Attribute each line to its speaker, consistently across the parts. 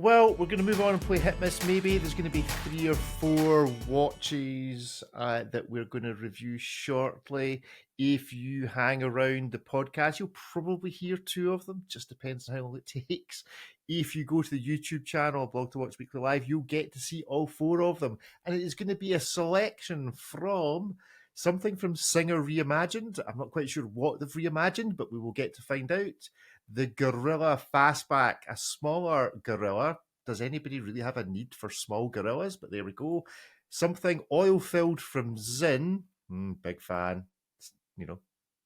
Speaker 1: well, we're going to move on and play Hit Miss Maybe. There's going to be 3 or 4 watches that we're going to review shortly. If you hang around the podcast, you'll probably hear 2 of them. Just depends on how long it takes. If you go to the YouTube channel, Blog to Watch Weekly Live, you'll get to see all 4 of them. And it is going to be a selection from something from Singer Reimagined. I'm not quite sure what they've reimagined, but we will get to find out. The Gorilla Fastback, a smaller gorilla. Does anybody really have a need for small gorillas? But there we go. Something oil-filled from Sinn. Big fan.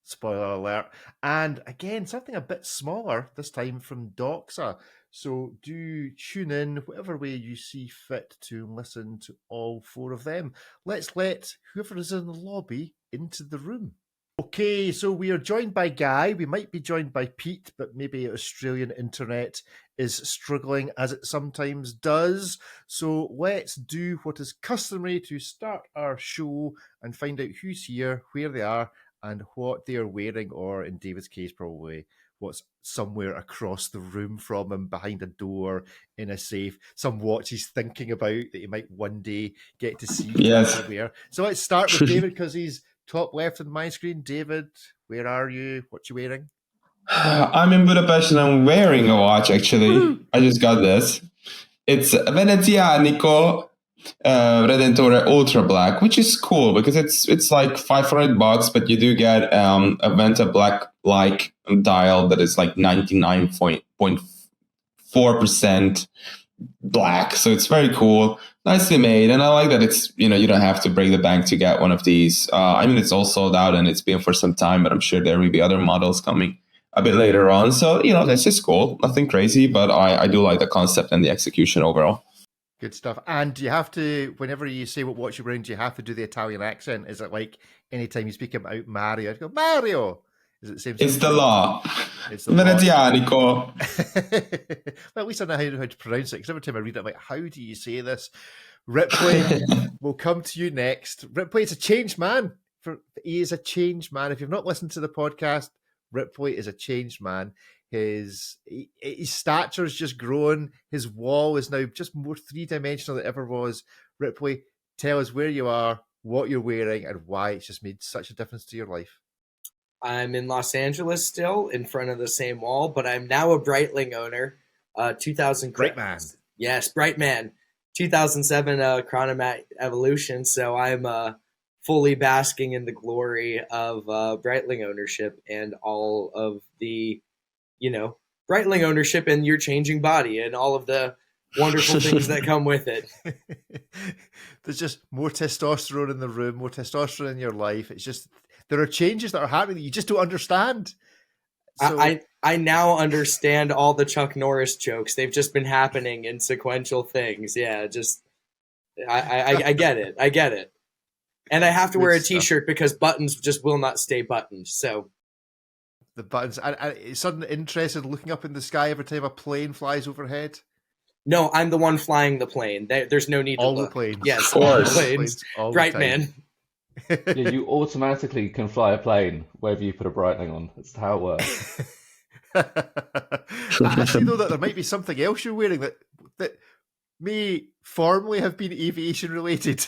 Speaker 1: Spoiler alert. And again, something a bit smaller, this time from Doxa. So do tune in whatever way you see fit to listen to all 4 of them. Let's let whoever is in the lobby into the room. Okay, so we are joined by Guy. We might be joined by Pete, but maybe Australian internet is struggling as it sometimes does. So let's do what is customary to start our show and find out who's here, where they are, and what they are wearing, or in David's case, probably what's somewhere across the room from him, behind a door, in a safe. Some watch he's thinking about that he might one day get to see.
Speaker 2: Yes.
Speaker 1: So let's start with David because he's top left on my screen. David, where are you? What you wearing?
Speaker 2: I'm in Budapest and I'm wearing a watch, actually. Woo! I just got this. It's Venezianico Redentore Ultra Black, which is cool because it's like $500, but you do get a Venta Black-like dial that is like 99.4% black. So it's very cool. Nicely made, and I like that it's, you don't have to break the bank to get one of these. It's all sold out and it's been for some time, but I'm sure there will be other models coming a bit later on. So, that's just cool. Nothing crazy, but I do like the concept and the execution overall.
Speaker 1: Good stuff. And do you have to, whenever you say what watch you're wearing, do you have to do the Italian accent? Is it like anytime you speak about Mario, you go, Mario? Is it the same?
Speaker 2: It's the law.
Speaker 1: It's the
Speaker 2: Venezianico.
Speaker 1: Well, at least I know how to pronounce it, because every time I read it, I'm like, how do you say this? Ripley, we'll come to you next. Ripley is a changed man. He is a changed man. If you've not listened to the podcast, Ripley is a changed man. His stature has just grown. His wall is now just more 3-dimensional than it ever was. Ripley, tell us where you are, what you're wearing, and why it's just made such a difference to your life.
Speaker 3: I'm in Los Angeles still, in front of the same wall, but I'm now a Breitling owner. 2000
Speaker 1: Brightman.
Speaker 3: Yes, Brightman. 2007 Chronomat Evolution. So I'm fully basking in the glory of Breitling ownership and all of the, Breitling ownership and your changing body and all of the wonderful things that come with it.
Speaker 1: There's just more testosterone in the room, more testosterone in your life. It's just, there are changes that are happening that you just don't understand.
Speaker 3: So, I now understand all the Chuck Norris jokes. They've just been happening in sequential things. Yeah, just I get it. I get it. And I have to wear a T-shirt because buttons just will not stay buttoned. So
Speaker 1: the buttons. I sudden interest in looking up in the sky every time a plane flies overhead.
Speaker 3: No, I'm the one flying the plane. There's no need to look.
Speaker 1: All the planes.
Speaker 3: Yes, all the planes. Brightman.
Speaker 4: Yeah, you automatically can fly a plane wherever you put a Breitling on. That's how it works.
Speaker 1: I actually know that there might be something else you're wearing that may formally have been aviation related.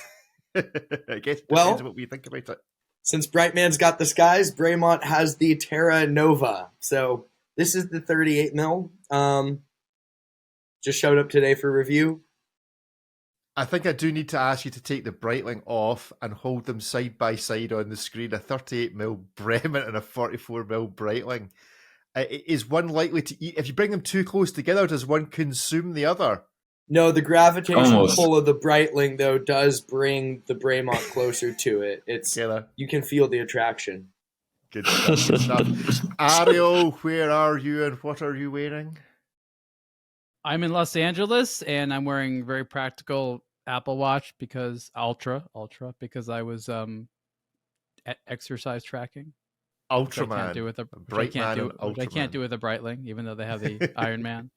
Speaker 1: I guess it depends on what we think about it.
Speaker 3: Since Brightman's got the skies, Braymont has the Terra Nova. So this is the 38 mil. Just showed up today for review.
Speaker 1: I think I do need to ask you to take the Breitling off and hold them side by side on the screen. A 38mm Bremen and a 44mm Breitling. Is one likely to eat? If you bring them too close together, does one consume the other?
Speaker 3: No, the gravitational pull of the Breitling, though, does bring the Braymont closer to it. You can feel the attraction.
Speaker 1: Good stuff. Good stuff. Ariel, where are you and what are you wearing?
Speaker 5: I'm in Los Angeles and I'm wearing very practical Apple Watch because Ultra, because I was exercise tracking.
Speaker 1: Ultraman.
Speaker 5: I can't do with a Breitling, even though they have the Iron Man.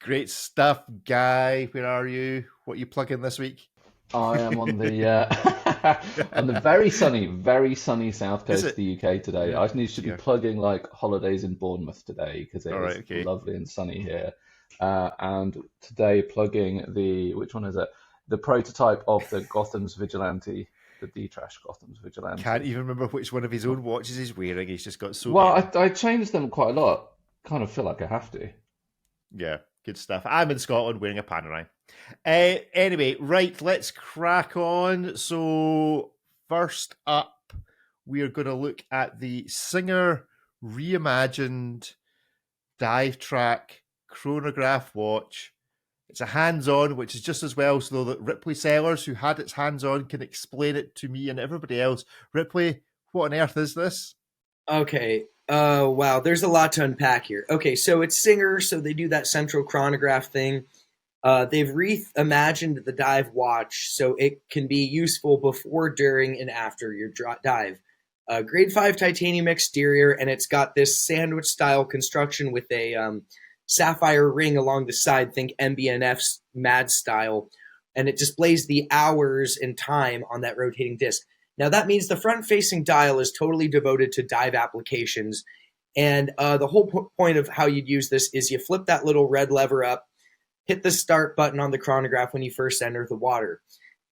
Speaker 1: Great stuff, Guy. Where are you? What are you plugging this week?
Speaker 4: I am on the on the very sunny south coast of the UK today. Yeah. I need to be plugging like holidays in Bournemouth today because it's lovely and sunny here. and today plugging which one is it? The prototype of the Gotham's Vigilante, the D-Trash Gotham's Vigilante.
Speaker 1: Can't even remember which one of his own watches he's wearing. He's just got so
Speaker 4: Well,
Speaker 1: many.
Speaker 4: I changed them quite a lot. Kind of feel like I have to.
Speaker 1: Yeah, good stuff. I'm in Scotland wearing a Panerai. Anyway, right, let's crack on. So first up, we are going to look at the Singer Reimagined Divetrack Chronograph watch. It's a hands-on, which is just as well so that Ripley sellers who had its hands-on can explain it to me and everybody else. Ripley, what on earth is this?
Speaker 3: Okay. Wow. There's a lot to unpack here. Okay, so it's Singer, so they do that central chronograph thing. They've reimagined the dive watch so it can be useful before, during, and after your dive. Grade 5 titanium exterior, and it's got this sandwich-style construction with a sapphire ring along the side. Think MBNF's Mad style, and it displays the hours and time on that rotating disc. Now, that means the front-facing dial is totally devoted to dive applications, and the whole point of how you'd use this is you flip that little red lever up, hit the start button on the chronograph when you first enter the water.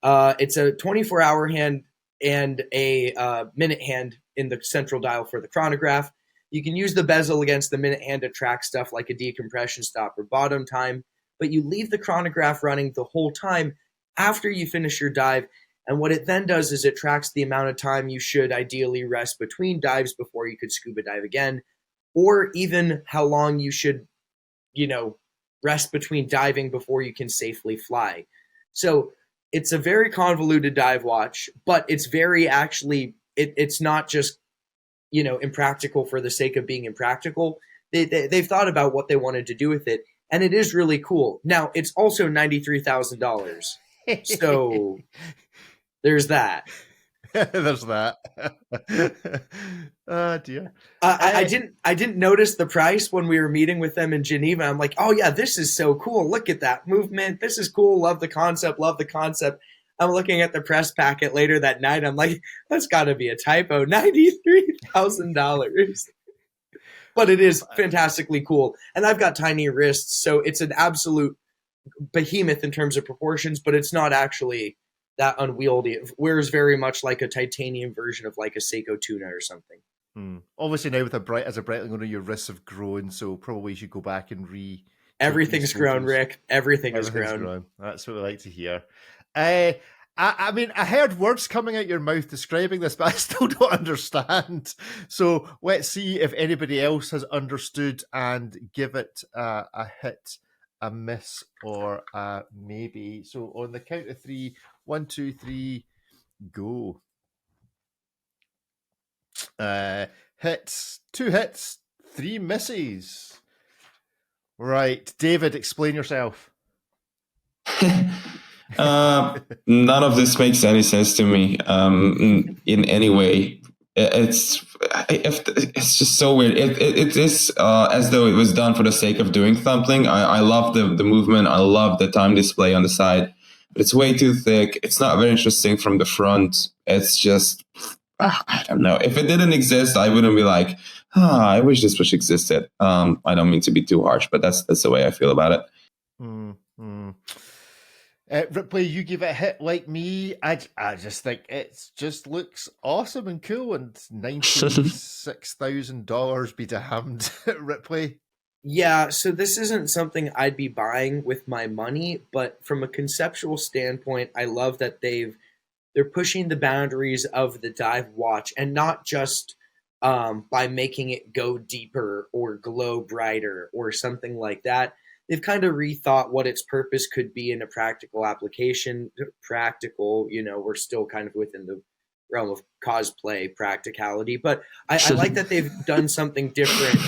Speaker 3: It's a 24-hour hand and a minute hand in the central dial for the chronograph. You can use the bezel against the minute hand to track stuff like a decompression stop or bottom time, but you leave the chronograph running the whole time after you finish your dive. And what it then does is it tracks the amount of time you should ideally rest between dives before you could scuba dive again, or even how long you should, rest between diving before you can safely fly. So it's a very convoluted dive watch, but it's very it's not just, impractical for the sake of being impractical. They've thought about what they wanted to do with it, and it is really cool. Now, it's also $93,000. So there's that.
Speaker 1: There's that. Oh dear.
Speaker 3: I didn't notice the price when we were meeting with them in Geneva. I'm like, oh yeah, this is so cool. Look at that movement. This is cool. Love the concept. I'm looking at the press packet later that night. I'm like, that's got to be a typo. $93,000. But it is fantastically cool. And I've got tiny wrists, so it's an absolute behemoth in terms of proportions, but it's not actually that unwieldy. It wears very much like a titanium version of like a Seiko Tuna or something.
Speaker 1: Obviously now with as a Breitling owner, your wrists have grown, so probably you should go back and
Speaker 3: Everything's grown, Rick. Everything's grown.
Speaker 1: That's what we like to hear. I heard words coming out your mouth describing this, but I still don't understand. So let's see if anybody else has understood and give it a hit, a miss, or a maybe. So on the count of 3, 1, 2, 3, go. Hits, 2 hits, 3 misses. Right, David, explain yourself.
Speaker 2: None of this makes any sense to me in any way. It's just so weird. It is as though it was done for the sake of doing something. I love the movement. I love the time display on the side, but it's way too thick. It's not very interesting from the front. It's just, I don't know. If it didn't exist, I wouldn't be like, I wish this wish existed. I don't mean to be too harsh, but that's the way I feel about it.
Speaker 1: Ripley, you give it a hit like me. I just think it just looks awesome and cool, and $96,000 be damned. Ripley?
Speaker 3: Yeah, so this isn't something I'd be buying with my money, but from a conceptual standpoint, I love that they're pushing the boundaries of the dive watch, and not just by making it go deeper or glow brighter or something like that. They've kind of rethought what its purpose could be in a practical application. Practical, we're still kind of within the realm of cosplay practicality, but I like that they've done something different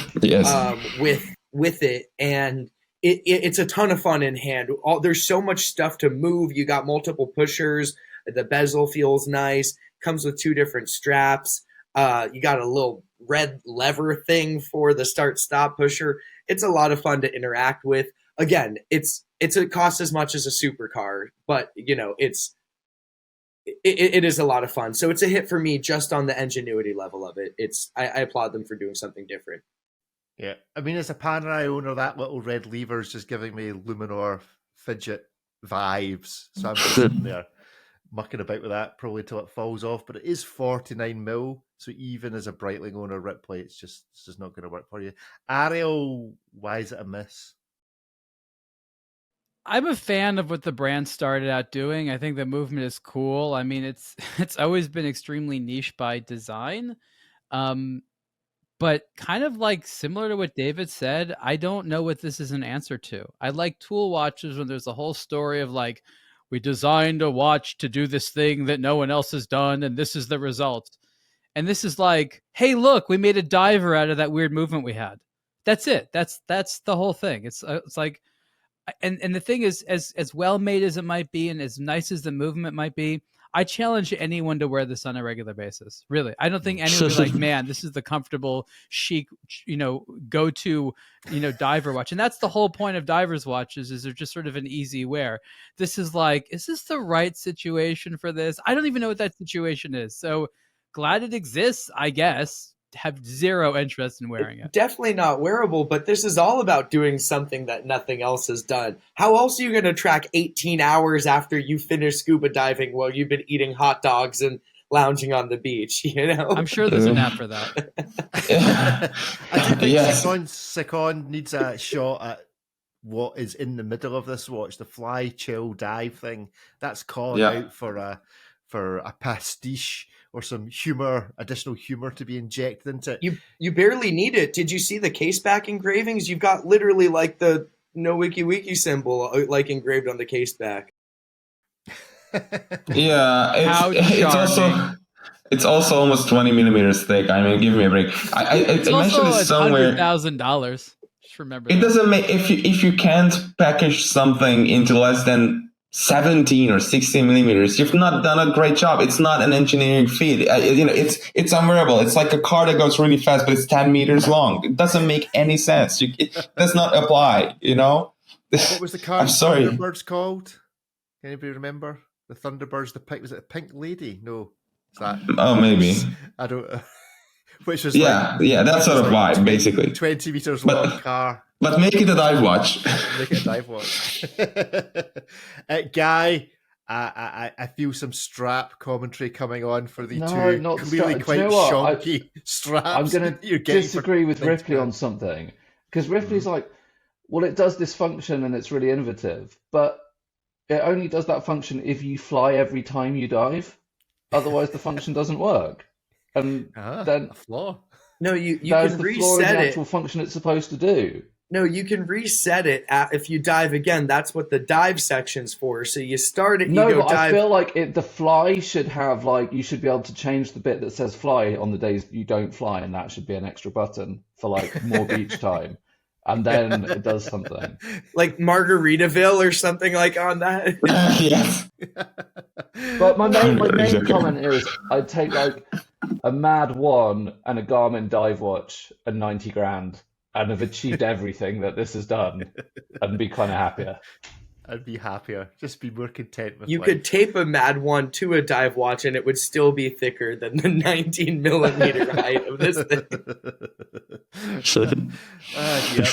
Speaker 3: with it, and it's a ton of fun in hand. There's so much stuff to move. You got multiple pushers. The bezel feels nice. Comes with 2 different straps. You got a little red lever thing for the start-stop pusher. It's a lot of fun to interact with. Again, it costs as much as a supercar, but it is a lot of fun. So it's a hit for me just on the ingenuity level of it. I applaud them for doing something different.
Speaker 1: Yeah, I mean, as a Panerai owner, that little red lever is just giving me Luminor fidget vibes. So I'm just sitting there mucking about with that probably till it falls off. But it is 49 mil, so even as a Breitling owner, Ripley, it's just not going to work for you. Ariel, why is it a miss?
Speaker 5: I'm a fan of what the brand started out doing. I think the movement is cool. I mean, it's always been extremely niche by design. But kind of like similar to what David said, I don't know what this is an answer to. I like tool watches when there's a whole story of like, we designed a watch to do this thing that no one else has done, and this is the result. And this is like, hey, look, we made a diver out of that weird movement we had. That's it. That's the whole thing. It's like, and the thing is, as well made as it might be, and as nice as the movement might be, I challenge anyone to wear this on a regular basis. Really, I don't think anyone would be like, man, this is the comfortable, chic, go to, diver watch. And that's the whole point of divers watches, is they're just sort of an easy wear. This is like, is this the right situation for this? I don't even know what that situation is. So glad it exists, I guess. Have zero interest in wearing it.
Speaker 3: Definitely not wearable, but this is all about doing something that nothing else has done. How else are you going to track 18 hours after you finish scuba diving while you've been eating hot dogs and lounging on the beach?
Speaker 5: I'm sure there's an app for that.
Speaker 1: I do think Sikon needs a shot at what is in the middle of this watch, the fly, chill, dive thing. That's calling out for a pastiche or some additional humor to be injected into it.
Speaker 3: You barely need it. Did you see the case back engravings? You've got literally like the no wiki wiki symbol like engraved on the case back.
Speaker 2: Yeah, it's also almost 20 millimeters thick. I mean, give me a break.
Speaker 5: It's also $100,000. Just remember,
Speaker 2: it doesn't make if you can't package something into less than 17 or 16 millimeters, you've not done a great job. It's not an engineering feat. It's unwearable. It's like a car that goes really fast, but it's 10 meters long. It doesn't make any sense. It does not apply.
Speaker 1: What was the car?
Speaker 2: I'm sorry.
Speaker 1: Thunderbirds called? Anybody remember the Thunderbirds? Was it the Pink Lady? No, is that?
Speaker 2: Oh, maybe.
Speaker 1: I don't. Which was
Speaker 2: that sort of vibe, basically.
Speaker 1: 20 meters long car.
Speaker 2: But make it a dive watch.
Speaker 1: Make it a dive watch. Guy, I feel some strap commentary coming on for the two
Speaker 4: not
Speaker 1: clearly quite shonky straps.
Speaker 4: I'm going to disagree with Ripley on something, because Ripley's like, well, it does this function and it's really innovative, but it only does that function if you fly every time you dive. Otherwise, the function doesn't work. And then
Speaker 1: a flaw.
Speaker 3: No, you can reset
Speaker 4: the actual function it's supposed to do.
Speaker 3: No, you can reset it if you dive again. That's what the dive section's for. So you start it, dive.
Speaker 4: I feel like the fly should have, you should be able to change the bit that says fly on the days you don't fly, and that should be an extra button for more beach time. And then it does something.
Speaker 3: Like Margaritaville or something like on that.
Speaker 2: Yes.
Speaker 4: But my main comment is, I'd take a Mad 1 and a Garmin dive watch at 90 grand and have achieved everything that this has done and be kind of happier.
Speaker 1: I'd be happier. Just be more content with
Speaker 3: You
Speaker 1: life.
Speaker 3: could tape a Mad 1 to a dive watch and it would still be thicker than the 19 millimeter height of this thing.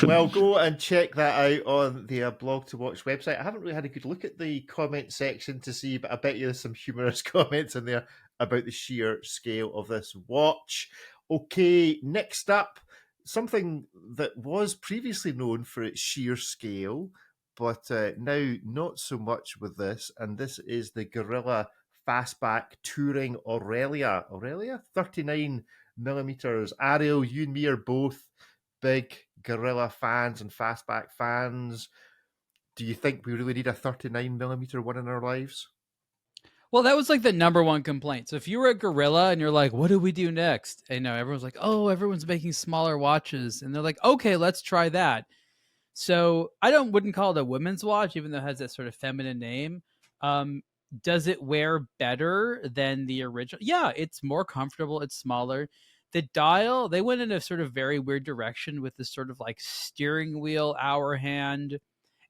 Speaker 1: Well, go and check that out on the Blog to Watch website. I haven't really had a good look at the comment section to see, but I bet you there's some humorous comments in there about the sheer scale of this watch. Okay, next up, something that was previously known for its sheer scale, but now not so much with this, and this is the Gorilla Fastback Touring Aurelia. 39 millimeters. Ariel, you and me are both big Gorilla fans and Fastback fans. Do you think we really need a 39 millimeter one in our lives?
Speaker 5: Well, that was the number one complaint. So if you were a Gorilla and you're like, what do we do next? And everyone's like, oh, everyone's making smaller watches. And they're like, okay, let's try that. So I wouldn't call it a women's watch, even though it has that sort of feminine name. Does it wear better than the original? Yeah, it's more comfortable. It's smaller. The dial, they went in a sort of very weird direction with this sort of steering wheel hour hand.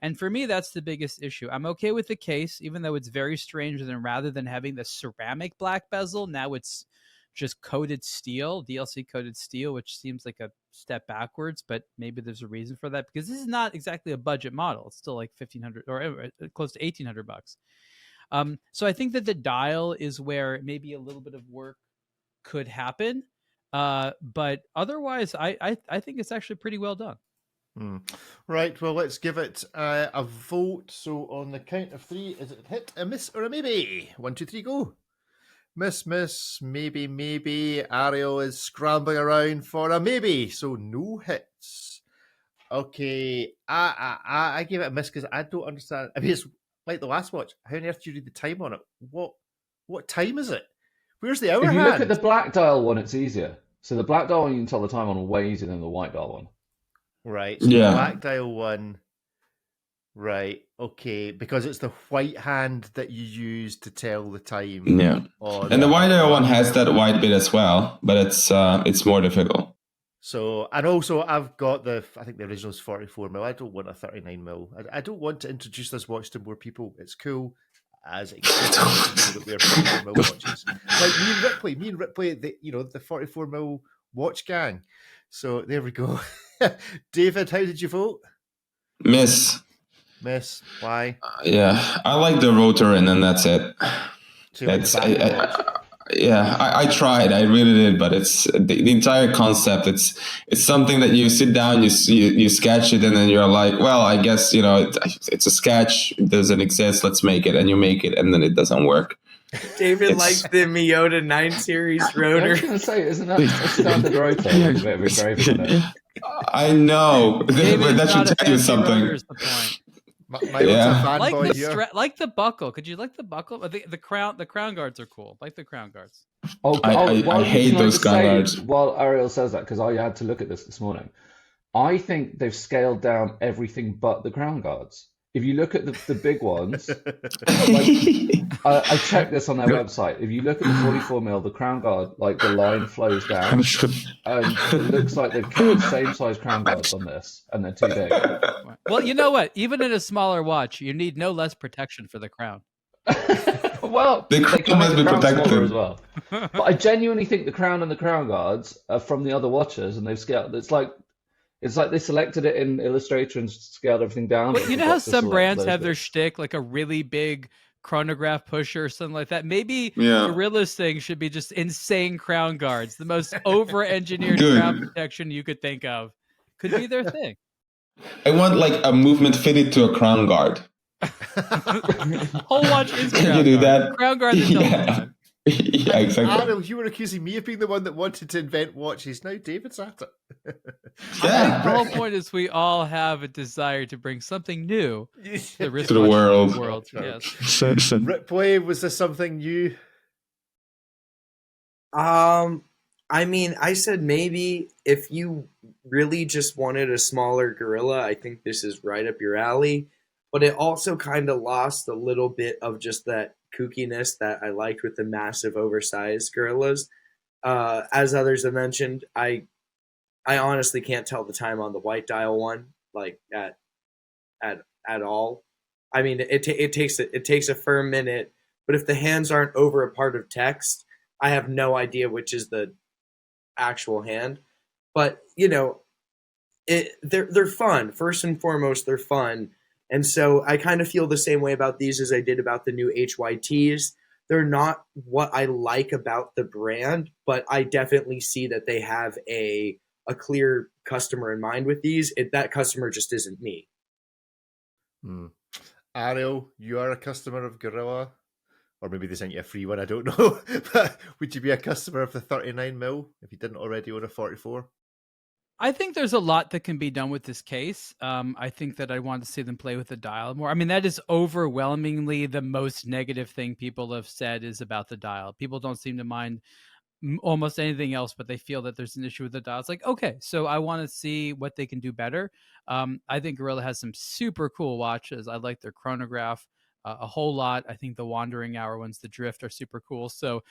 Speaker 5: And for me, that's the biggest issue. I'm okay with the case, even though it's very strange. And rather than having the ceramic black bezel, now it's just coated steel, DLC coated steel, which seems like a step backwards, but maybe there's a reason for that because this is not exactly a budget model. It's still like $1,500 or close to $1,800. So I think that the dial is where maybe a little bit of work could happen. But otherwise, I think it's actually pretty well done.
Speaker 1: Right, well, let's give it a vote. So on the count of 3, is it a hit, a miss, or a maybe? 1, 2, 3, go. Miss, maybe. Ariel is scrambling around for a maybe, so no hits. Okay, I gave it a miss because I don't understand. I mean, it's like the last watch. How on earth do you read the time on it? What time is it? Where's the hour
Speaker 4: If you
Speaker 1: hand?
Speaker 4: look at the black dial one, it's easier. So the black dial one, you can tell the time on way easier than the white dial one.
Speaker 1: Right, so the black dial one. Right, okay, because it's the white hand that you use to tell the time.
Speaker 2: Yeah, and the white dial one has that white bit as well, but it's more difficult.
Speaker 1: So, and also I've got I think the original is 44 mil. I don't want a 39 mil. I don't want to introduce this watch to more people. It's cool as it people that wear 44 mil watches. Like me and Ripley, the 44 mil watch gang. So there we go. David, how did you vote?
Speaker 2: Miss.
Speaker 1: Why?
Speaker 2: Yeah, I like the rotor in, and that's it.
Speaker 1: So
Speaker 2: I tried. I really did, but it's the entire concept. It's something that you sit down, you sketch it, and then you're like, well, I guess it's a sketch. It doesn't exist. Let's make it, and you make it, and then it doesn't work.
Speaker 3: David likes the Miyota 9 Series rotor.
Speaker 4: I was going to say, isn't that a standard rotor? A bit of engraving on it.
Speaker 2: I know. That should tell you something.
Speaker 5: Like the buckle. Could you like the buckle? The crown guards are cool. Like the crown guards.
Speaker 2: I hate those crown guards.
Speaker 4: While Ariel says that, because I had to look at this morning, I think they've scaled down everything but the crown guards. If you look at the big ones, I checked this on their website. If you look at the 44 mil, the crown guard, like the line flows down, and it looks like they've kept the same size crown guards on this, and they're too big.
Speaker 5: Well, you know what? Even in a smaller watch, you need no less protection for the crown.
Speaker 4: Well,
Speaker 2: the crown must be protected
Speaker 4: as well. But I genuinely think the crown and the crown guards are from the other watches, and they've scaled. It's like they selected it in Illustrator and scaled everything down.
Speaker 5: Well, you know how some brands have their shtick, like a really big chronograph pusher or something like that? Maybe Gorilla's thing should be just insane crown guards, the most over-engineered crown protection you could think of. Could be their thing.
Speaker 2: I want like a movement fitted to a crown guard.
Speaker 5: Whole watch is crown
Speaker 2: Can you do
Speaker 5: guard.
Speaker 2: that?
Speaker 5: Crown guard is all the time.
Speaker 2: Yeah, exactly.
Speaker 1: Ariel, you were accusing me of being the one that wanted to invent watches. Now David's at it.
Speaker 5: The whole point is we all have a desire to bring something new to
Speaker 2: the world.
Speaker 5: Yes.
Speaker 1: Ripley, was this something new?
Speaker 3: I mean, I said maybe if you really just wanted a smaller gorilla, I think this is right up your alley. But it also kind of lost a little bit of just that kookiness that I liked with the massive oversized gorillas. As others have mentioned, I honestly can't tell the time on the white dial one, like at all. I mean, it takes a firm minute, but if the hands aren't over a part of text, I have no idea which is the actual hand. But they're fun. First and foremost, they're fun. And so I kind of feel the same way about these as I did about the new HYTs. They're not what I like about the brand, but I definitely see that they have a clear customer in mind with these. That customer just isn't me.
Speaker 1: Ariel, you are a customer of Gorilla, or maybe they sent you a free one, I don't know. But would you be a customer of the 39 mil if you didn't already own a 44?
Speaker 5: I think there's a lot that can be done with this case. I think that I want to see them play with the dial more. I mean, that is overwhelmingly the most negative thing people have said is about the dial. People don't seem to mind almost anything else, but they feel that there's an issue with the dial. It's like, okay, so I want to see what they can do better. I think Gorilla has some super cool watches. I like their chronograph a whole lot. I think the Wandering Hour ones, the Drift, are super cool. So,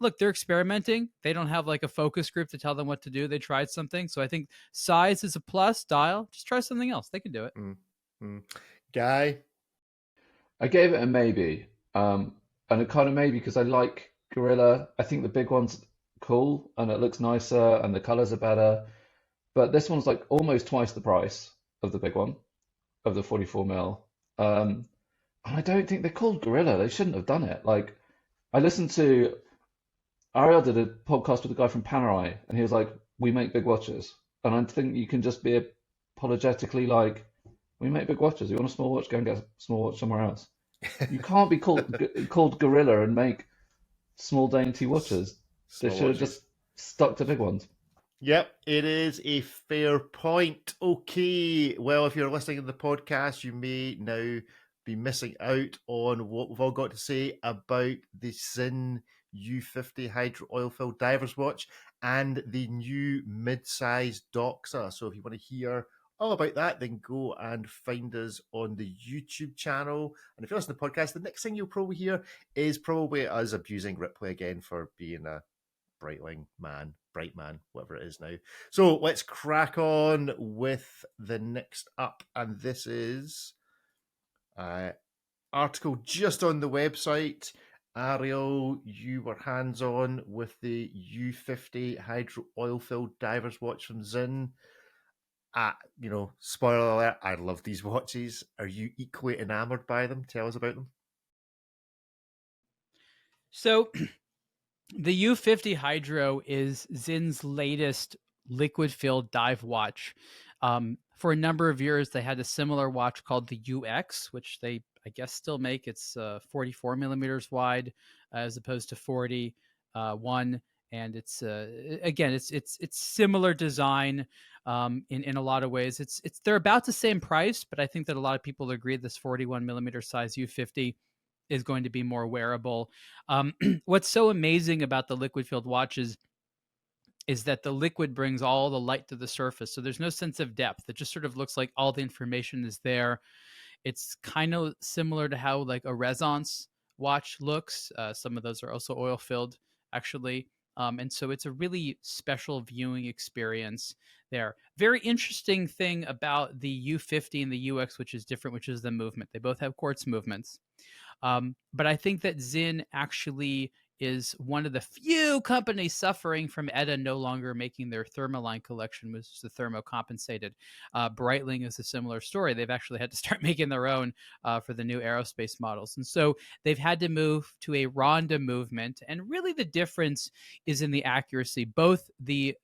Speaker 5: look, they're experimenting. They don't have like a focus group to tell them what to do. They tried something. So I think size is a plus. Dial, just try something else. They can do it.
Speaker 1: Guy?
Speaker 4: I gave it a maybe. And a kind of maybe because I like Gorilla. I think the big one's cool and it looks nicer and the colors are better. But this one's like almost twice the price of the big one, of the 44mm. And I don't think they're called Gorilla. They shouldn't have done it. Like, I listened to Ariel did a podcast with a guy from Panerai, and he was like, "We make big watches," and I think you can just be apologetically like, "We make big watches. You want a small watch? Go and get a small watch somewhere else." You can't be called Gorilla and make small dainty watches. They
Speaker 1: Small
Speaker 4: should have
Speaker 1: watches.
Speaker 4: just stuck to big ones.
Speaker 1: Yep, it is a fair point. Okay, well, if you're listening to the podcast, you may now be missing out on what we've all got to say about the Sinn U50 Hydro Oil-Filled Diver's Watch and the new mid-size Doxa. So if you want to hear all about that, then go and find us on the YouTube channel. And if you listen to the podcast, the next thing you'll probably hear is probably us abusing Ripley again for being a bright man, whatever it is now. So let's crack on with the next up. And this is article just on the website. Ariel, you were hands-on with the U50 Hydro Oil-Filled Diver's Watch from Sinn. Spoiler alert, I love these watches. Are you equally enamored by them? Tell us about them.
Speaker 5: So the U50 Hydro is Sinn's latest liquid-filled dive watch. For a number of years, they had a similar watch called the UX, which they, I guess, still make. It's 44 millimeters wide as opposed to 41, and it's again, it's similar design in a lot of ways. They're about the same price, but I think that a lot of people agree this 41 millimeter size U50 is going to be more wearable. What's so amazing about the liquid filled watches is that the liquid brings all the light to the surface. So there's no sense of depth. It just sort of looks like all the information is there. It's kind of similar to how like a Resonance watch looks. Some of those are also oil filled, actually. And so it's a really special viewing experience there. Very interesting thing about the U50 and the UX, which is different, which is the movement. They both have quartz movements. But I think that Sinn actually is one of the few companies suffering from ETA no longer making their Thermaline collection, which is the thermocompensated. Breitling is a similar story. They've actually had to start making their own for the new aerospace models. And so they've had to move to a Ronda movement. And really the difference is in the accuracy. Both the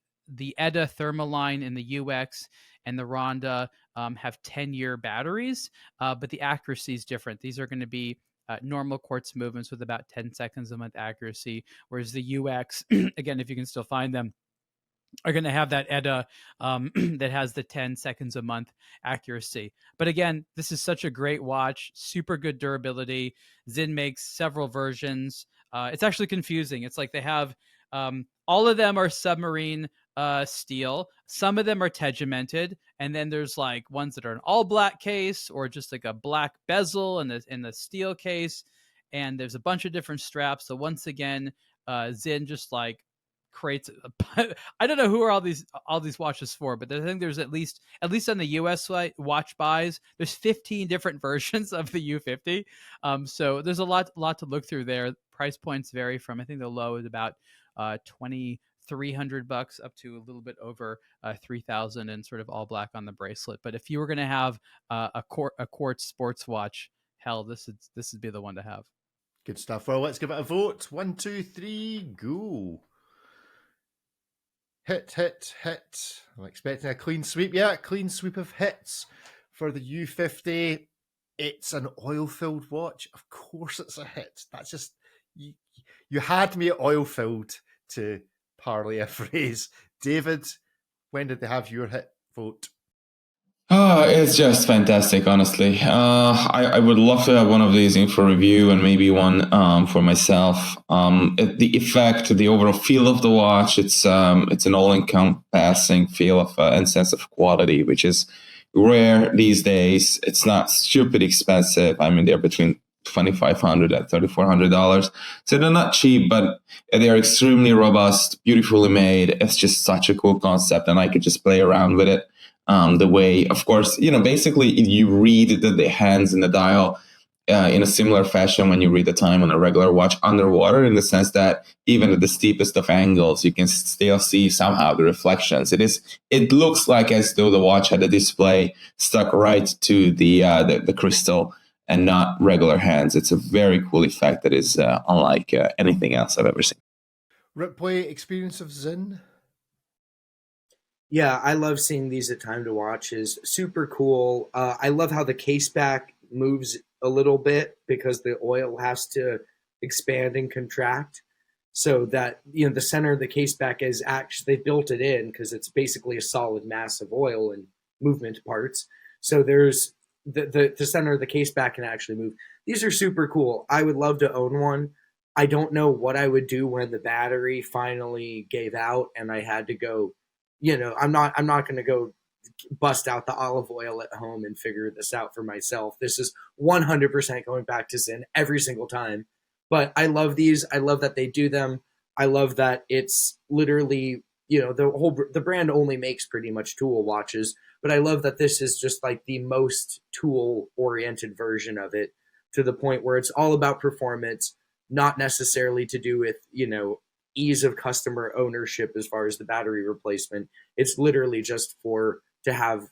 Speaker 5: ETA Thermaline in the UX and the Ronda have 10-year batteries, but the accuracy is different. These are going to be normal quartz movements with about 10 seconds a month accuracy, whereas the UX, again, if you can still find them, are going to have that ETA that has the 10 seconds a month accuracy. But again, this is such a great watch, super good durability. Sinn makes several versions. It's actually confusing. It's like they have all of them are submarine steel. Some of them are tegimented, and then there's like ones that are an all black case or just like a black bezel in the steel case, and there's a bunch of different straps. So once again, Sinn just like creates I don't know who are all these watches for, but I think there's at least on the US watch buys, there's 15 different versions of the U50. So there's a lot to look through there. Price points vary from, I think the low is about $2,300 up to a little bit over 3,000 and sort of all black on the bracelet. But if you were going to have a quartz sports watch, hell, this would be the one to have.
Speaker 1: Good stuff. Well, let's give it a vote. 1, 2, 3, go. Hit. I'm expecting a clean sweep. Yeah, clean sweep of hits for the U50. It's an oil-filled watch. Of course it's a hit. That's just, you had me at oil-filled to parlay a phrase. David, when did they have your hit vote?
Speaker 2: It's just fantastic, honestly. I would love to have one of these in for review and maybe one for myself. The effect, the overall feel of the watch, it's an all-encompassing feel of and sense of quality, which is rare these days. It's not stupid expensive. I mean, they're between $2,500 and $3,400. So they're not cheap, but they are extremely robust, beautifully made. It's just such a cool concept, and I could just play around with it. The way, of course, basically you read the hands in the dial, in a similar fashion when you read the time on a regular watch underwater, in the sense that even at the steepest of angles, you can still see somehow the reflections. It looks like as though the watch had a display stuck right to the crystal and not regular hands. It's a very cool effect that is unlike anything else I've ever seen.
Speaker 1: Ripley, experience of Sinn?
Speaker 3: Yeah, I love seeing these at Time to Watch. Is super cool. I love how the case back moves a little bit because the oil has to expand and contract. So that, the center of the case back is actually, they built it in because it's basically a solid mass of oil and movement parts. So there's the center of the case back can actually move. These are super cool. I would love to own one. I don't know what I would do when the battery finally gave out and I had to go. I'm not going to go bust out the olive oil at home and figure this out for myself. This is 100% going back to Sinn every single time. But I love these. I love that they do them. I love that it's literally, the brand only makes pretty much tool watches. But I love that this is just like the most tool-oriented version of it, to the point where it's all about performance, not necessarily to do with, ease of customer ownership as far as the battery replacement. It's literally just to have,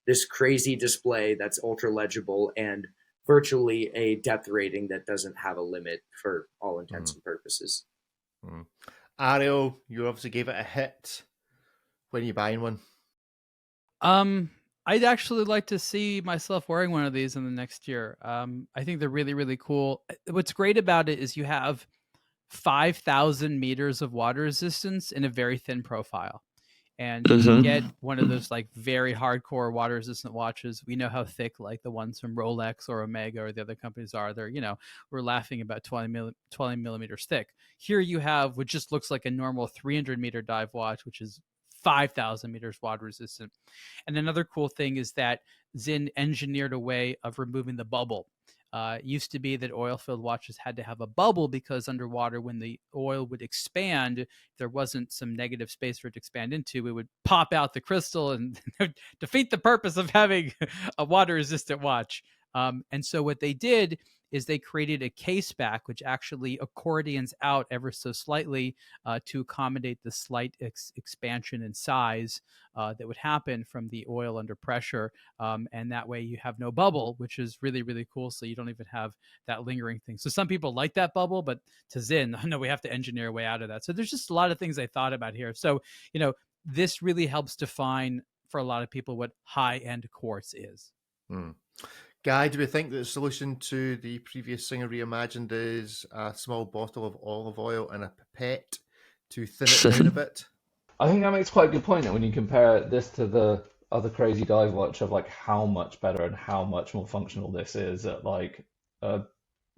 Speaker 3: this crazy display that's ultra legible and virtually a depth rating that doesn't have a limit for all intents and purposes.
Speaker 1: Ariel, you obviously gave it a hit. When are you buying one?
Speaker 5: I'd actually like to see myself wearing one of these in the next year. I think they're really, really cool. What's great about it is you have 5,000 meters of water resistance in a very thin profile. And you can get one of those like very hardcore water resistant watches. We know how thick like the ones from Rolex or Omega or the other companies are. They're, we're laughing about 20 millimeters thick. Here you have what just looks like a normal 300 meter dive watch, which is 5,000 meters water resistant. And another cool thing is that Sinn engineered a way of removing the bubble. It used to be that oil-filled watches had to have a bubble because underwater, when the oil would expand, if there wasn't some negative space for it to expand into, it would pop out the crystal and defeat the purpose of having a water-resistant watch. And so what they did is they created a case back, which actually accordions out ever so slightly to accommodate the slight expansion in size that would happen from the oil under pressure. And that way you have no bubble, which is really, really cool. So you don't even have that lingering thing. So some people like that bubble, but to Sinn, no, we have to engineer a way out of that. So there's just a lot of things I thought about here. So, this really helps define for a lot of people what high-end quartz is.
Speaker 1: Guy, do we think that the solution to the previous Singer Reimagined is a small bottle of olive oil and a pipette to thin it down a bit?
Speaker 4: I think that makes quite a good point that when you compare this to the other crazy dive watch of like how much better and how much more functional this is at like a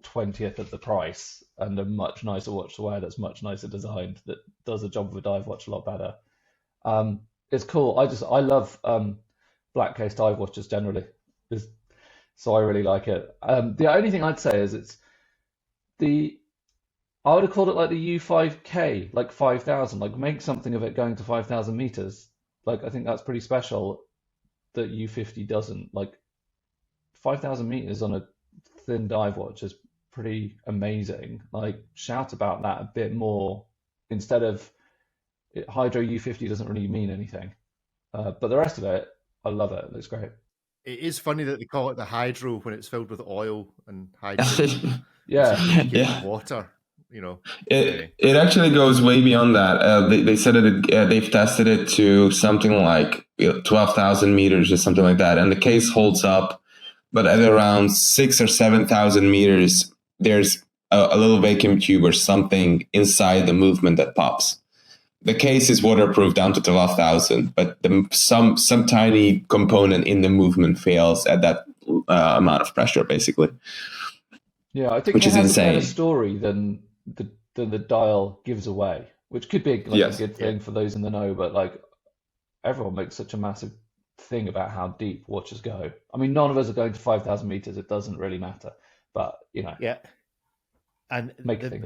Speaker 4: 20th of the price and a much nicer watch to wear that's much nicer designed that does the job of a dive watch a lot better. It's cool. I love black case dive watches generally. So I really like it. The only thing I'd say is I would have called it like the U5K, like 5,000, like make something of it going to 5,000 meters. Like I think that's pretty special that U50 doesn't. Like 5,000 meters on a thin dive watch is pretty amazing. Like shout about that a bit more instead of Hydro U50 doesn't really mean anything. But the rest of it, I love it. It looks great.
Speaker 1: It is funny that they call it the hydro when it's filled with oil and hydro.
Speaker 4: Yeah.
Speaker 1: Water,
Speaker 2: It actually goes way beyond that. They said that they've tested it to something like 12,000 meters or something like that. And the case holds up, but at around 6,000 or 7,000 meters, there's a little vacuum tube or something inside the movement that pops. The case is waterproof down to 12,000, but some tiny component in the movement fails at that amount of pressure, basically.
Speaker 4: Yeah, I think
Speaker 2: which
Speaker 4: it
Speaker 2: is
Speaker 4: has
Speaker 2: insane.
Speaker 4: A better story than the dial gives away, which could be like a good thing for those in the know. But like everyone makes such a massive thing about how deep watches go. I mean, none of us are going to 5,000 meters. It doesn't really matter, but
Speaker 1: Yeah. And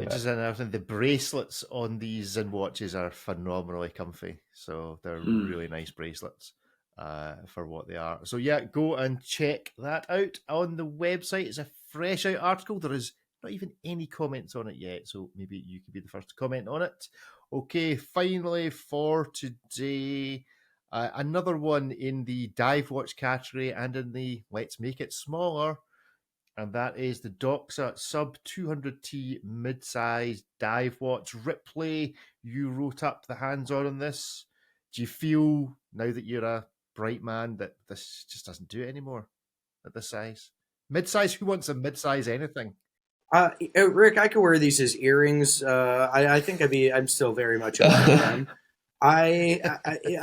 Speaker 4: just
Speaker 1: another thing, the bracelets on these Sinn watches are phenomenally comfy. So they're really nice bracelets. for what they are. So yeah, go and check that out on the website. It's a fresh out article. There is not even any comments on it yet, so maybe you could be the first to comment on it. Okay, finally for today, another one in the dive watch category and in the let's make it smaller, and that is the Doxa SUB 200T midsize dive watch. Ripley, you wrote up the hands-on on this. Do you feel, now that you're a bright man, that this just doesn't do it anymore at this size? Midsize, who wants a midsize anything?
Speaker 3: Rick, I could wear these as earrings. I think I'm still very much into them. I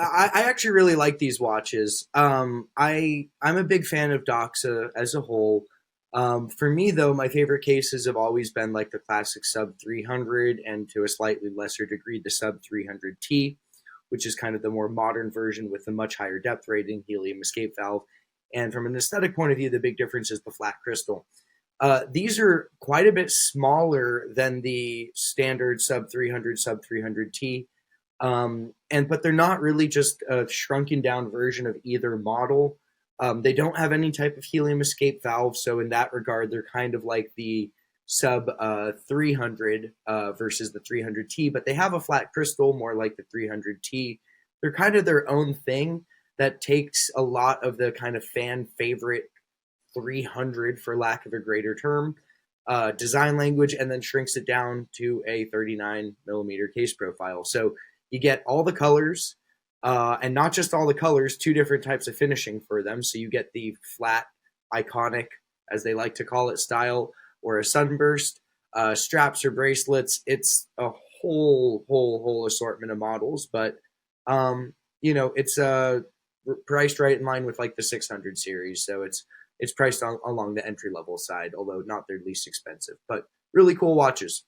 Speaker 3: actually really like these watches. I'm a big fan of Doxa as a whole. For me, though, my favorite cases have always been like the classic Sub 300 and to a slightly lesser degree the Sub 300T, which is kind of the more modern version with a much higher depth rating, helium escape valve. And from an aesthetic point of view, the big difference is the flat crystal. These are quite a bit smaller than the standard Sub 300, Sub 300T. But they're not really just a shrunken down version of either model. They don't have any type of helium escape valve, so in that regard, they're kind of like the Sub 300 versus the 300T, but they have a flat crystal, more like the 300T. They're kind of their own thing that takes a lot of the kind of fan favorite 300, for lack of a greater term, design language, and then shrinks it down to a 39 millimeter case profile. So you get all the colors, and not just all the colors, two different types of finishing for them. So you get the flat, iconic, as they like to call it, style, or a sunburst, straps or bracelets. It's a whole assortment of models, but it's priced right in line with like the 600 series. So it's priced along the entry level side, although not their least expensive, but really cool watches.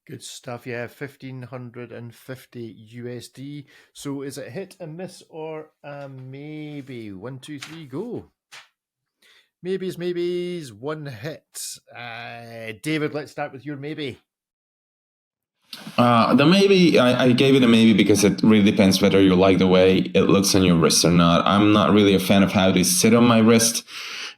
Speaker 1: Good stuff, yeah. 1,550 USD. So is it hit and miss or maybe? 1, 2, 3, go. Maybes, one hit. David, let's start with your maybe.
Speaker 2: The maybe, I gave it a maybe because it really depends whether you like the way it looks on your wrist or not. I'm not really a fan of how they sit on my wrist,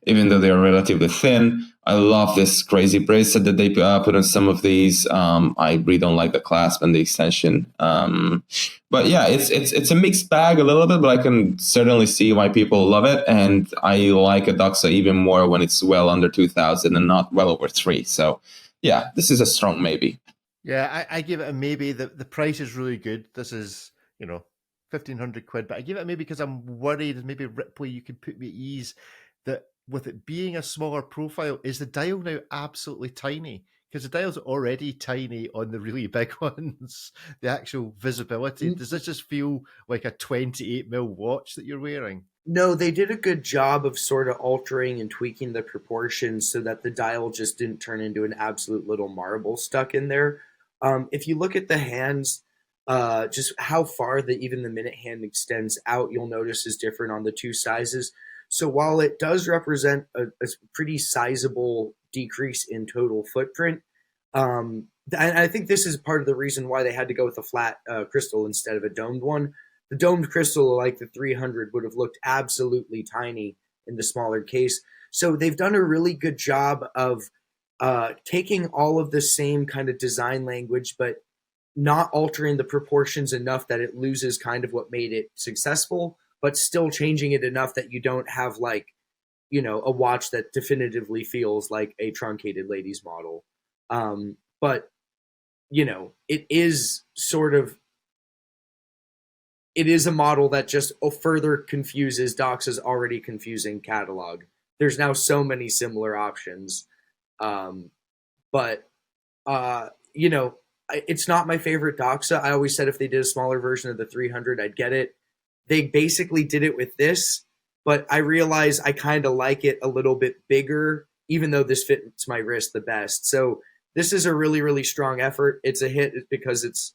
Speaker 2: even though they're relatively thin. I love this crazy bracelet that they put on some of these. I really don't like the clasp and the extension. But yeah, it's a mixed bag a little bit, but I can certainly see why people love it. And I like a Doxa even more when it's well under 2,000 and not well over 3. So yeah, this is a strong maybe.
Speaker 1: Yeah, I give it a maybe. The price is really good. This is, 1,500 quid, but I give it a maybe because I'm worried, maybe Ripley, you can put me at ease, that with it being a smaller profile, is the dial now absolutely tiny? Because the dial's already tiny on the really big ones. The actual visibility, does this just feel like a 28mm watch that you're wearing?
Speaker 3: No, they did a good job of sort of altering and tweaking the proportions so that the dial just didn't turn into an absolute little marble stuck in there. If you look at the hands, just how far even the minute hand extends out, you'll notice is different on the two sizes. So while it does represent a pretty sizable decrease in total footprint, and I think this is part of the reason why they had to go with a flat crystal instead of a domed one. The domed crystal, like the 300, would have looked absolutely tiny in the smaller case. So they've done a really good job of taking all of the same kind of design language, but not altering the proportions enough that it loses kind of what made it successful, but still changing it enough that you don't have like, a watch that definitively feels like a truncated ladies model. But, it is it is a model that just further confuses Doxa's already confusing catalog. There's now so many similar options. It's not my favorite Doxa. I always said if they did a smaller version of the 300, I'd get it. They basically did it with this, but I realize I kind of like it a little bit bigger, even though this fits my wrist the best. So this is a really, really strong effort. It's a hit because it's,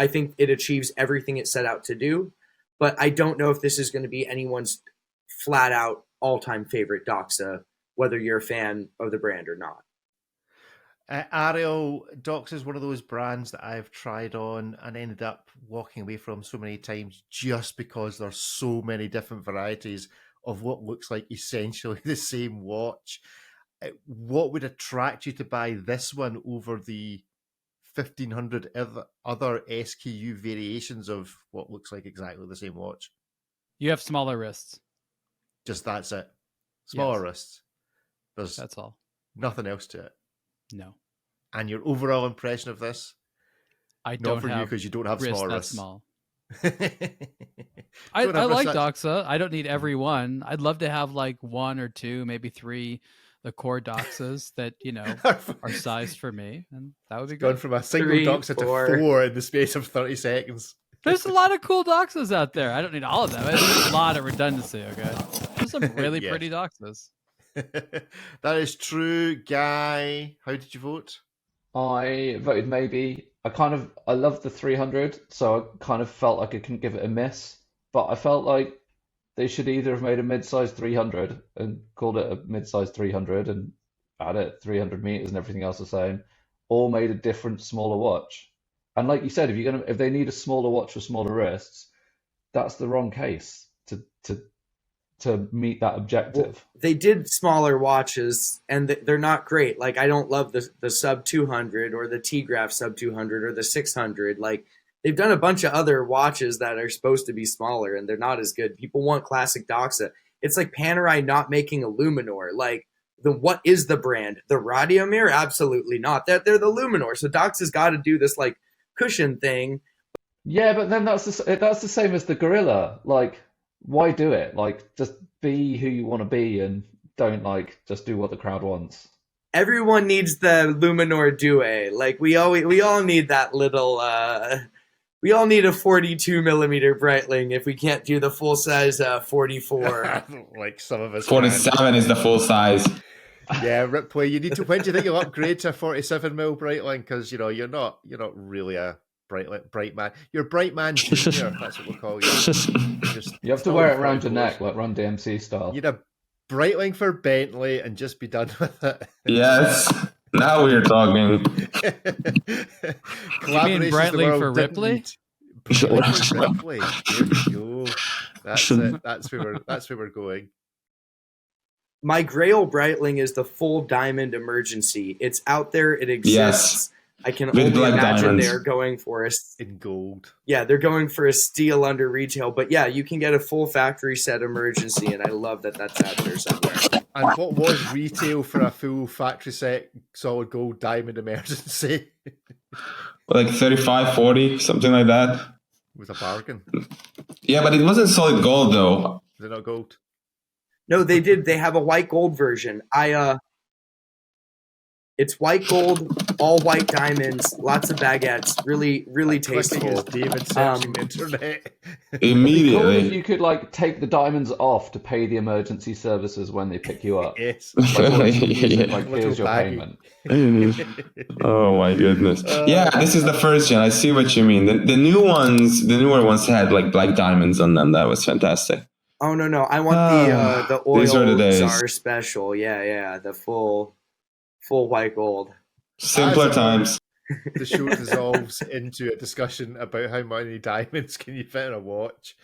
Speaker 3: I think it achieves everything it set out to do, but I don't know if this is going to be anyone's flat out all-time favorite Doxa, whether you're a fan of the brand or not.
Speaker 1: Ariel, Doxa is one of those brands that I've tried on and ended up walking away from so many times just because there's so many different varieties of what looks like essentially the same watch. What would attract you to buy this one over the 1,500 other SKU variations of what looks like exactly the same watch?
Speaker 5: You have smaller wrists.
Speaker 1: Just that's it. Smaller
Speaker 5: Yes.
Speaker 1: wrists. There's
Speaker 5: That's all.
Speaker 1: nothing else to it.
Speaker 5: No.
Speaker 1: And your overall impression of this?
Speaker 5: I
Speaker 1: Not
Speaker 5: don't
Speaker 1: for you
Speaker 5: have
Speaker 1: because you don't have
Speaker 5: wrists
Speaker 1: small
Speaker 5: that
Speaker 1: wrists.
Speaker 5: small.
Speaker 1: Don't
Speaker 5: I
Speaker 1: have
Speaker 5: like
Speaker 1: wrists that-
Speaker 5: Doxa. I don't need every one. I'd love to have like 1 or 2, maybe 3, the core Doxas that, are sized for me. And that would be
Speaker 1: Gone
Speaker 5: good.
Speaker 1: from a single
Speaker 3: 3,
Speaker 1: Doxa to
Speaker 3: 4.
Speaker 1: 4 in the space of 30 seconds.
Speaker 5: There's a lot of cool Doxas out there. I don't need all of them. There's a lot of redundancy, okay? There's some really
Speaker 1: Yes.
Speaker 5: pretty Doxas.
Speaker 1: That is true. Guy, how did you vote?
Speaker 4: I voted maybe. I love the 300, so I kind of felt like I couldn't give it a miss. But I felt like they should either have made a mid-size 300 and called it a mid-size 300 and had it 300 meters and everything else the same, or made a different smaller watch. And like you said, if they need a smaller watch with smaller wrists, that's the wrong case to meet that objective.
Speaker 3: They did smaller watches, and they're not great. Like, I don't love the sub 200 or the T-Graph sub 200 or the 600. Like, they've done a bunch of other watches that are supposed to be smaller, and they're not as good. People want classic Doxa. It's like Panerai not making a Luminor. Like, what is the brand? The Radiomir? Absolutely not. They're the Luminor. So Doxa's got to do this like cushion thing.
Speaker 4: Yeah, but then that's the same as the Gorilla. Like, why do it? Like, just be who you want to be and don't like just do what the crowd wants.
Speaker 3: Everyone needs the Luminor Due. Like, we all need that little. We all need a 42 millimeter Breitling if we can't do the full size 44.
Speaker 1: Like some of us.
Speaker 2: 47 is the full size.
Speaker 1: Yeah, Ripley, you need to. When do you think you'll upgrade to a 47 mil Breitling? Because you're not really a bright man. You're Bright Man Junior. That's what we'll call you.
Speaker 4: You have to wear it around your neck, like Run DMC style.
Speaker 1: You need a Breitling for Bentley and just be done with it.
Speaker 2: Yes. Now we're talking.
Speaker 5: You mean Breitling for Ripley?
Speaker 1: Breitling for Ripley. There you go. That's it. That's where we're going.
Speaker 3: My Grail Breitling is the full diamond emergency. It's out there. It exists.
Speaker 2: Yes.
Speaker 3: I can
Speaker 2: With
Speaker 3: only
Speaker 2: black
Speaker 3: imagine
Speaker 2: diamonds.
Speaker 3: they're going for
Speaker 1: In gold.
Speaker 3: Yeah, they're going for a steal under retail. But yeah, you can get a full factory set emergency, and I love that that's out there somewhere.
Speaker 1: And what was retail for a full factory set solid gold diamond emergency?
Speaker 2: Like 35, 40, something like that.
Speaker 1: With a bargain.
Speaker 3: Mm-hmm.
Speaker 2: Yeah, but it wasn't solid gold though.
Speaker 1: Is it not gold?
Speaker 3: No, they did. They have a white gold version. It's white gold, all white diamonds, lots of baguettes, really, really
Speaker 1: Clicking
Speaker 3: tasteful.
Speaker 1: as David searching the internet.
Speaker 4: Cool if
Speaker 2: Immediately.
Speaker 4: you could like take the diamonds off to pay the emergency services when they pick you up.
Speaker 1: Yes.
Speaker 4: Like,
Speaker 2: Yeah.
Speaker 4: here's your
Speaker 1: Little
Speaker 4: payment.
Speaker 2: Oh my goodness. Yeah, this is the first gen. I see what you mean. The newer ones had like black diamonds on them. That was fantastic.
Speaker 3: Oh no! I want the oil
Speaker 2: These are the days.
Speaker 3: czar special. Yeah, the full white gold.
Speaker 2: Simpler times.
Speaker 1: The show dissolves into a discussion about how many diamonds can you fit in a watch.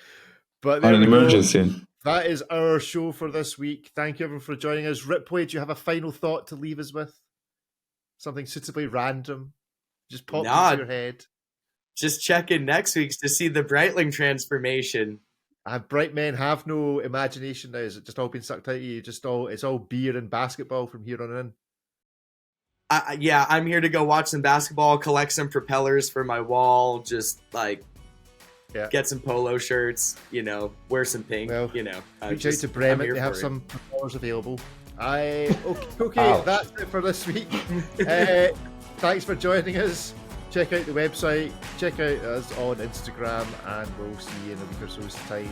Speaker 1: But there
Speaker 2: On an
Speaker 1: we go.
Speaker 2: emergency.
Speaker 1: That is our show for this week. Thank you everyone for joining us. Ripley, do you have a final thought to leave us with? Something suitably random? Just popped into your head.
Speaker 3: Just check in next week to see the Breitling transformation.
Speaker 1: Bright men have no imagination now. Is it just all been sucked out of you? It's all beer and basketball from here on in.
Speaker 3: Yeah, I'm here to go watch some basketball, collect some propellers for my wall, just get some polo shirts, wear some pink,
Speaker 1: Well, reach out to
Speaker 3: I'm
Speaker 1: Bremen.
Speaker 3: here
Speaker 1: They have
Speaker 3: for it.
Speaker 1: some propellers available. Okay, that's it for this week. Thanks for joining us. Check out the website. Check out us on Instagram, and we'll see you in a week or so's time.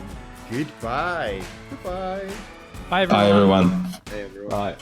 Speaker 1: Goodbye.
Speaker 5: Bye, everyone.
Speaker 2: Bye, everyone.
Speaker 3: Hey, everyone.
Speaker 4: Right.